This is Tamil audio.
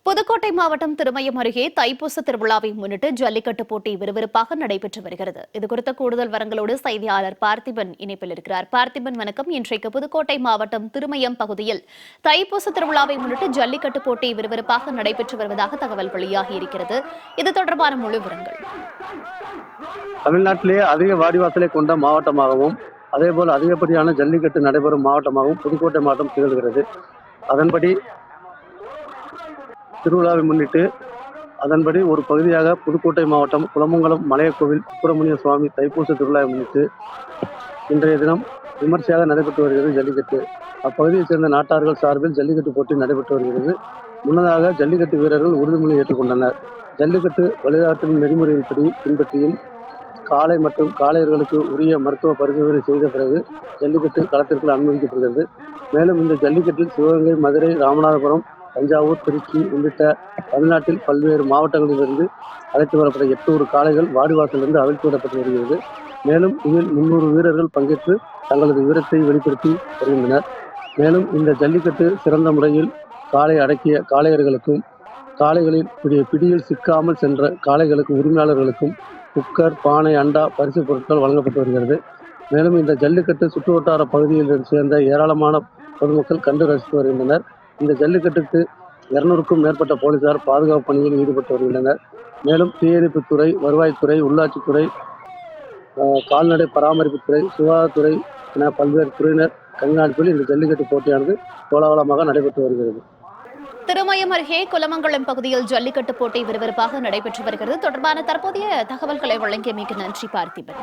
புதுக்கோட்டை மாவட்டம் திருமயம் அருகே தைப்பூச திருவிழாவை முன்னிட்டு ஜல்லிக்கட்டு போட்டி விறுவிறுப்பாக நடைபெற்று வருகிறது. இதுகுறித்த கூடுதல் விவரங்களோடு செய்தியாளர் பார்த்திபன் இணைப்பில் இருக்கிறார். பார்த்திபன், வணக்கம். இன்றைக்கு புதுக்கோட்டை மாவட்டம் திருமயம் பகுதியில் தைப்பூச திருவிழாவை முன்னிட்டு ஜல்லிக்கட்டு போட்டி விறுவிறுப்பாக நடைபெற்று வருவதாக தகவல் வெளியாகி இருக்கிறது. இது தொடர்பான முழு விவரங்கள். தமிழ்நாட்டிலேயே அதிக வாடிவாசலை கொண்ட மாவட்டமாகவும் அதேபோல் அதிகப்படியான ஜல்லிக்கட்டு நடைபெறும் மாவட்டமாகவும் புதுக்கோட்டை மாவட்டம் திகழ்கிறது. அதன்படி திருவிழாவை முன்னிட்டு அதன்படி ஒரு பகுதியாக புதுக்கோட்டை மாவட்டம் குளமங்கலம் மலையக்கோவில் சுப்பிரமணிய சுவாமி தைப்பூச திருவிழாவை முன்னிட்டு இன்றைய தினம் விமர்சையாக நடைபெற்று வருகிறது ஜல்லிக்கட்டு. அப்பகுதியைச் சேர்ந்த நாட்டார்கள் சார்பில் ஜல்லிக்கட்டு போட்டி நடைபெற்று வருகிறது. முன்னதாக ஜல்லிக்கட்டு வீரர்கள் உறுதிமொழி ஏற்றுக்கொண்டனர். ஜல்லிக்கட்டு வழிகாட்டும் நெறிமுறையின்படி பின்பற்றியும் காளை மற்றும் காளையர்களுக்கு உரிய மருத்துவ பரிசோதனை செய்த பிறகு ஜல்லிக்கட்டு களத்திற்குள் அனுமதிக்கப்படுகிறது. மேலும் இந்த ஜல்லிக்கட்டில் சிவகங்கை, மதுரை, ராமநாதபுரம், தஞ்சாவூர், திருச்சி உள்ளிட்ட தமிழ்நாட்டில் பல்வேறு மாவட்டங்களிலிருந்து அழைத்து வரப்பட்ட 800 காளைகள் வாடிவாசலிருந்து அவிழ்த்து விடப்பட்டு வருகிறது. மேலும் இதில் 300 வீரர்கள் பங்கேற்று தங்களது வீரத்தை வெளிப்படுத்தி வருகின்றனர். மேலும் இந்த ஜல்லிக்கட்டு சிறந்த முறையில் காளை அடக்கிய காளையர்களுக்கும் காளைகளின் பிடியில் சிக்காமல் சென்ற காளைகளுக்கு உரிமையாளர்களுக்கும் குக்கர், பானை, அண்டா பரிசு பொருட்கள் வழங்கப்பட்டு வருகிறது. மேலும் இந்த ஜல்லிக்கட்டு சுற்றுவட்டார பகுதியில் சேர்ந்த ஏராளமான பொதுமக்கள் கண்டு ரசித்து வருகின்றனர். இந்த ஜல்லிக்கட்டுக்கு 200க்கும் மேற்பட்ட போலீசார் பாதுகாப்பு பணியில் ஈடுபட்டு வருகின்றனர். மேலும் தீயணைப்புத்துறை, வருவாய்த்துறை, உள்ளாட்சித்துறை, கால்நடை பராமரிப்புத்துறை, சுகாதாரத்துறை என பல்வேறு துறையினர் கண்காணிப்பில் இந்த ஜல்லிக்கட்டு போட்டியானது கோலாகலமாக நடைபெற்று வருகிறது. திருமயம் அருகே குளமங்கலம் பகுதியில் ஜல்லிக்கட்டு போட்டி விறுவிறுப்பாக நடைபெற்று வருகிறது. தொடர்பான தற்போதைய தகவல்களை வழங்கியமைக்கு நன்றி பார்த்திபன்.